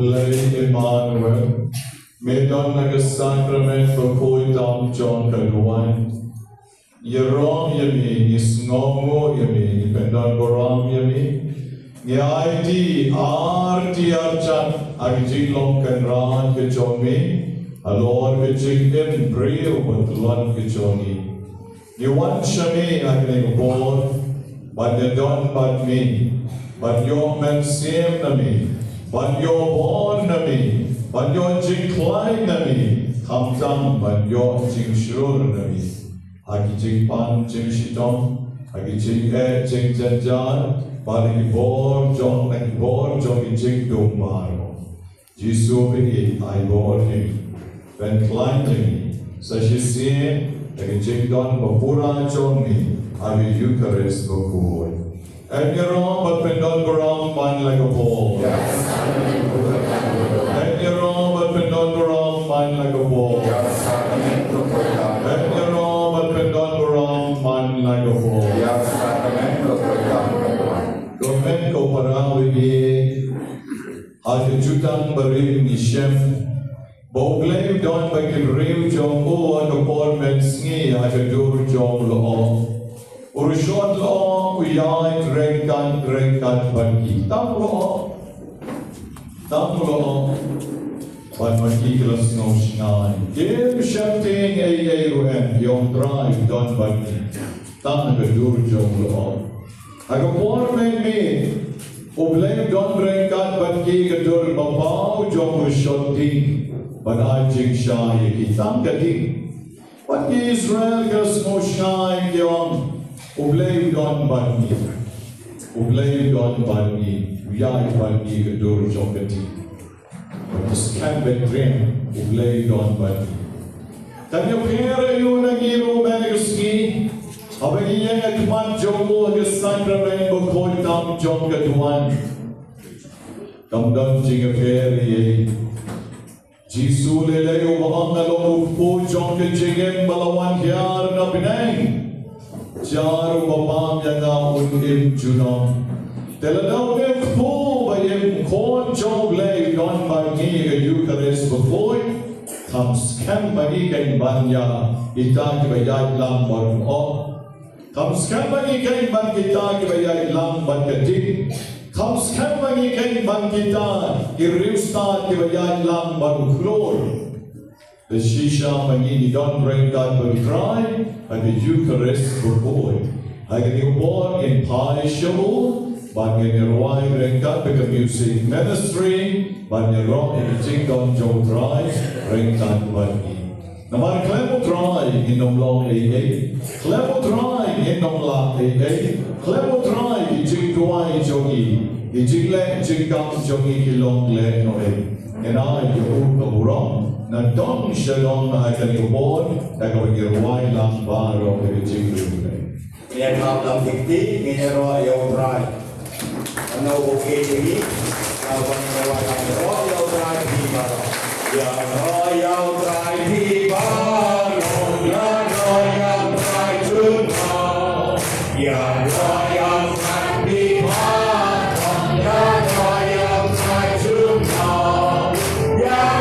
Lay Emmanuel, may done like a sacrament for Koitam John Kaduan. Yerom Yami, Isnongo Yami, Pendon Boram Yami, Yaiti Arti Archan, Agilong Kanran Kijomi, Alor Vijim Brio, but Lon Kijomi. You want Shami, Agning Board, but you don't but me, but your men same to me, but you're born to me, but you're Jing Klein to me, come down, but you're Jing Shrur to me. Agi Jing Pan, Jing Shitong, Agi Jing He, Jing Janjan, Bali Bor, John, like Bor, John, Jing Dung Maro. Jisu Bigi, I bore him. When Klein to me, Sashi Sien, Agi Jing Don, Bapura Johnny, Agi Eucharist Bapur. And you're wrong, but when don't go wrong, mind like a ball. And you're wrong, but when don't go wrong, mind like a ball. And you're wrong, but when don't go wrong, mind like a ball. Gomen ko parawi, ati jutang bari ni shem, boglay don bagil jong o ano pormen sngi ati dur jong lo. Urushon lo uyay drengkan bagi tam lo but maki kelas no shnai game shifting ay ruhen yom drive don bagi tam bedur jong lo aga por me ublay don drengkan bagi gadur bapau jong shoti but I jing shy kitam gadi but Israel kelas no shnai yom Ublay don bani, Yai bani kedur jokati. But can be dream, Ublay don bani. Can you hear you nagiru beneguski? Abagi yang akman jogo the Sacrament bukoi tam jokatuan. Kamdam jinga feri. Jisu lele ubahangalo upo jokati jingem balawan hiar na pinang. Jaru babam yanga undim junong. Teladaw em po by em kon jog lay don bagi a Eucharist before comes cam bagi kay banya ita kibayay lang bon o. Comes cam bagi kay ban kita kibayay lang ban kating. Comes cam bagi kay ban kita iriusta kibayay lang ban uklor. The Shisha Manini don't bring God will cry, and the Eucharist will boy. I get you born in Pai Shabu, but in your wife bring God because music ministry, but you're wrong in the Jingdon Joe Dry, bring God will be. No matter Clemo Dry in the long AA, Clemo Dry in the long AA, Clemo Dry in Jingdwai Jogi, the Jinglet Jingam Jogi Kilong Len no A, and I, you wrong. Na dong shalom akan ibon daga igirway lang baro kejinglume. Yan hablang dikti minero ayaw try. Ano okay dili? Awan nawa lang ayaw try di baro. Ya ayaw try di baro. Ya ayaw try to know. Ya ayaw try di baro. Ya ayaw try to know. Ya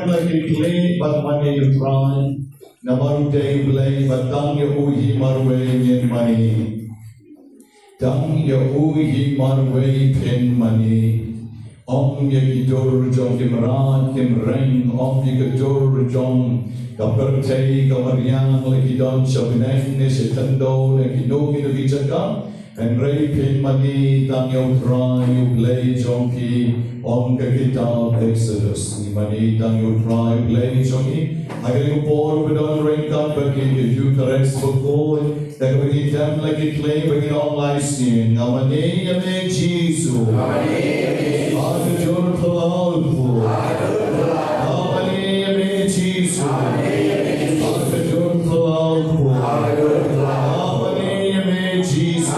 like a clay, but one day you try. Namaru day play, but dang you uhi marway in money. Dang you uhi marway pin money. Yakidur Jong Kimran, Kim Ring, Yakidur Jong, Kaperte, Kamarian, Lakidon, Shabinen, Shitando, Lakinogi, Vichaka, and Ray Pin Mani, Daniel Try, you play Jonki, Kakita, Exodus, Nimani, Daniel Try, play Jonki. I can go forward with all rain company, if you correct for God, that will give them like a clay, bring it all life sin. Now, my name is Jesus. Adjur Palalpo. Amani Jesus. Adjur Palalpo. Amani Jesus.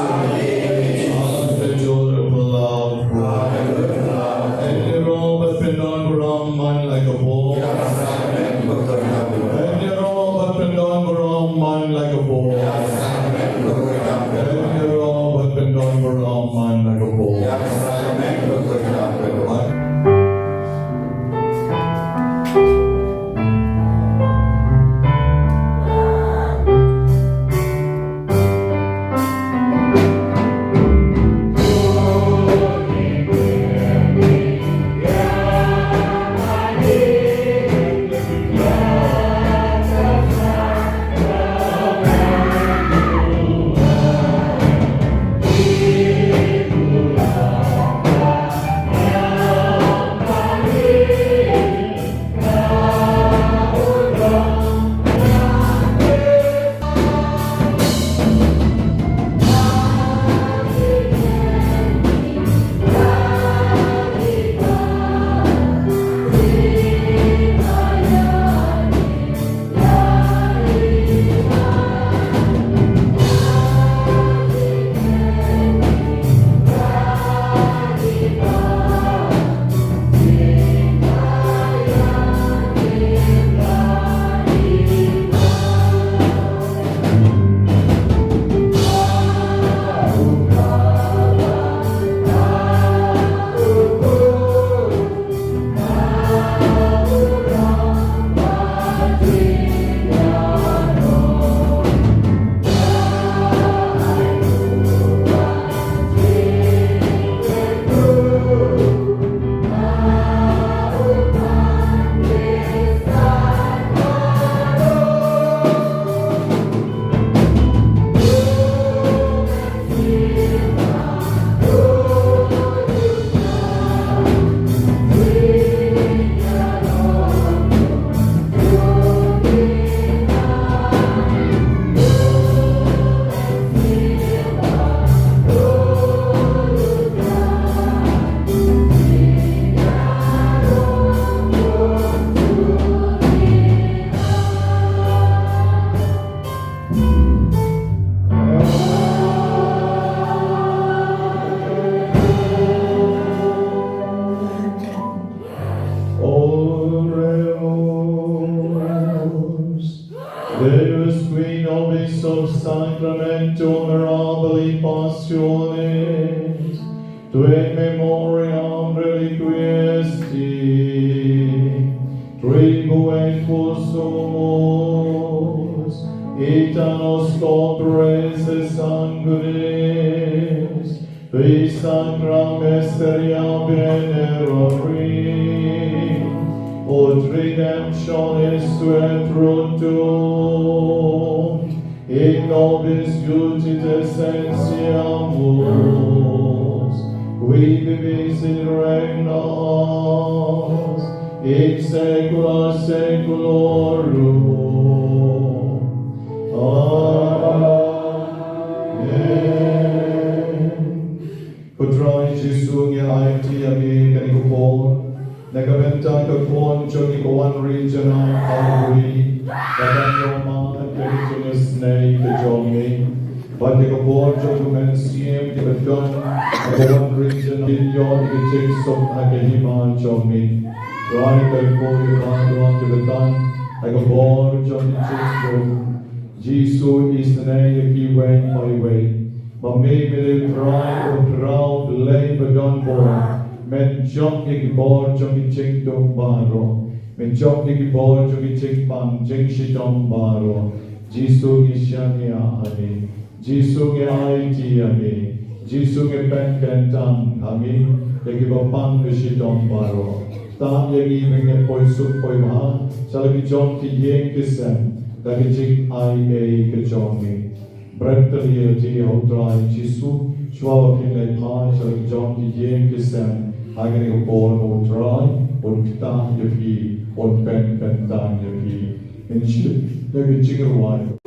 Adjur Palalpo. And you're all up and on wrong man like a ball. And you're all up and on wrong man like a ball. And you're all up and on wrong man like a ball. Deus qui nobis sub sacramentum mirabili passionis, tu in memoriam reliquiesti, tribuentus sumus, itanos copres sanguinis, qui sacram mysteria venerari, ut redemptionis et fructum, in nobis jutit essentiamus, qui vivis in regnas, in saecula saeculorum. Amen. Kutrai Jesu ngi aiti ami kanikupon, Nagaventa Kakon Jogi Kawan Regional Calvary, Naganyoma, Keritunus Nay, the Jogi, but the Kabor Jogumen Siem, the Baton, Nagawan Regional, Yon, the Chicks of Nagahima Jogi, Right, the Boy, Randon, the Baton, Nagabor Jogi Chicks, Jesus is the name of He went my way, but maybe they try to proud, lay, but don't born. Men jong ik bor jong ik ching dong baro. Menjok di bol jogi Jingmane jing shidong baro. Jisu Ishania ani. Jisu ke IT ani. Jisu ke pen tan kami. Yagi bapan ke shidong baro. Tam yagi menge poisuk poimaha. Salagi jong ki yeng kisem. Lagi jing IA ke jongi. Brentali ti hotrai Jisu. Schwab in the pie. Salagi jong ki yeng kisem. Hagani upon hotrai. Und kita yapi. Und pen tan yapi. In shit. Lagi jing ruai.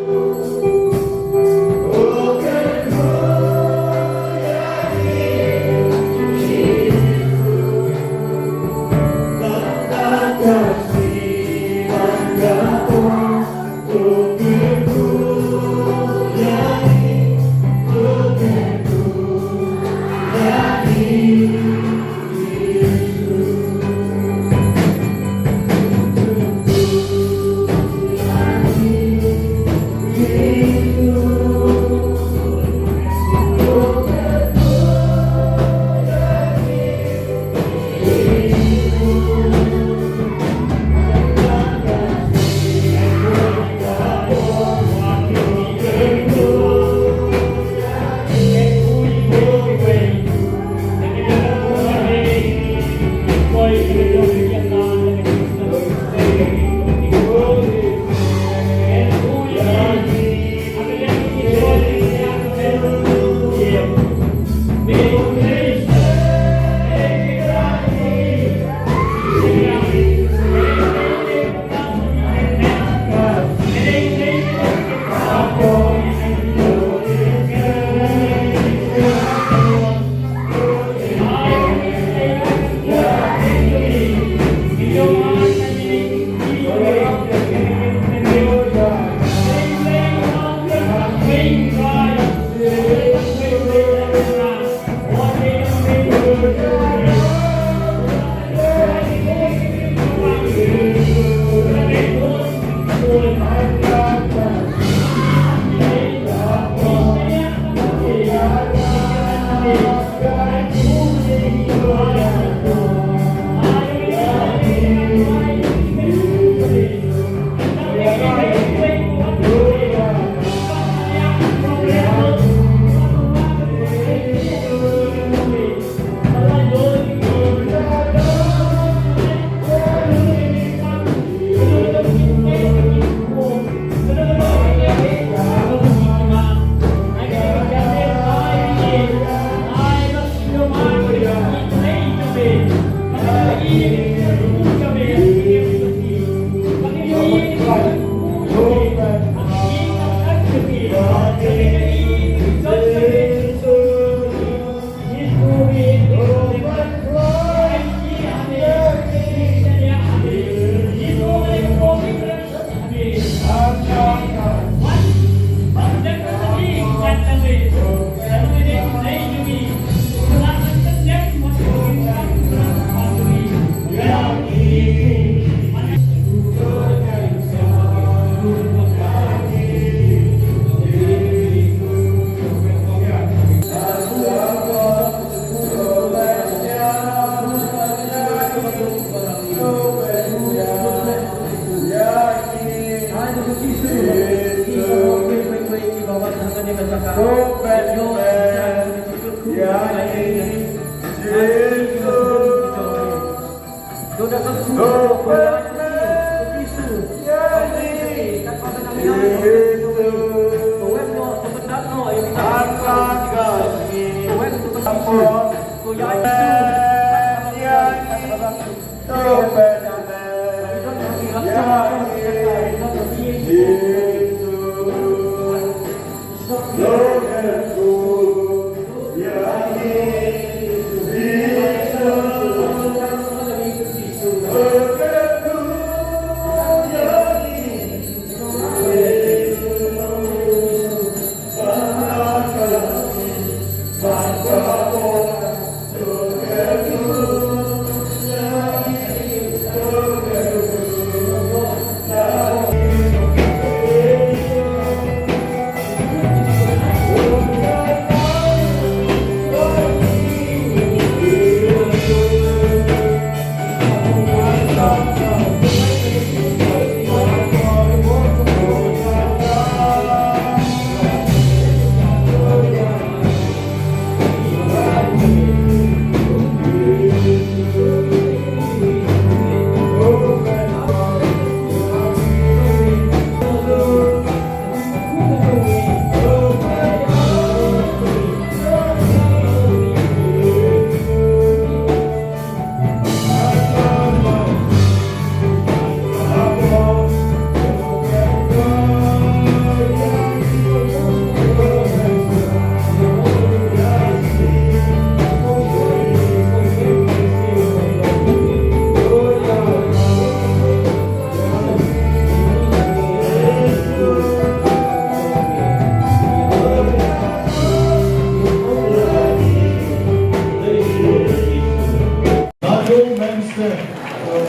Hallo mensen,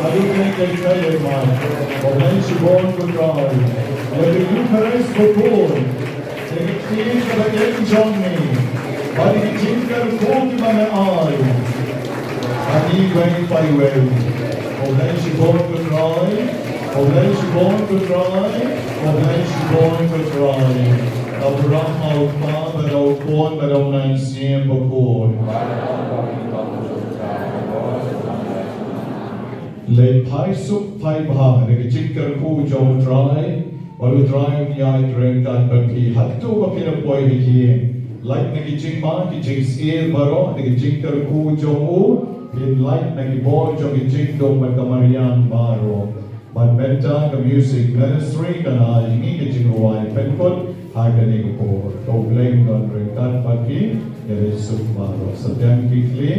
hallo denk ik helemaal. Op mensen wonen vertrouwen. We hebben nu gereisd voor Polen. Ik heb geen gebakken Jingmane. Maar ik denk dat het goed is met mij aan. En ik weet bij wel. Op mensen wonen vertrouwen. Op mensen wonen vertrouwen. Op mensen wonen vertrouwen. Dat bracht me ook maar met ook gewoon met ook een zin bekoren. Le pai sup pai bha ne jikkar ku jo try walu try ya drink that but pi hattu ba pina poi hi like ne jingmane ki jing scale baro ne jikkar ku jo u pin like ne bo jo ki jing do ma kamarian baro but benta the music ministry kana ni ki jing wai pen kot ha ka ne ko to blame don drink that but pi there is sup baro so then quickly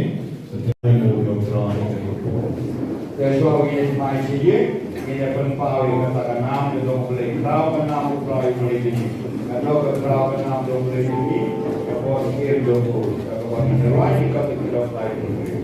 so then you try Jadi ini masih dia, ini penpau yang katakan nama itu boleh kerau nama kerau boleh ini. Kalau kerau nama boleh ini, kalau kiri dulu, kalau ini lain kalau kita boleh.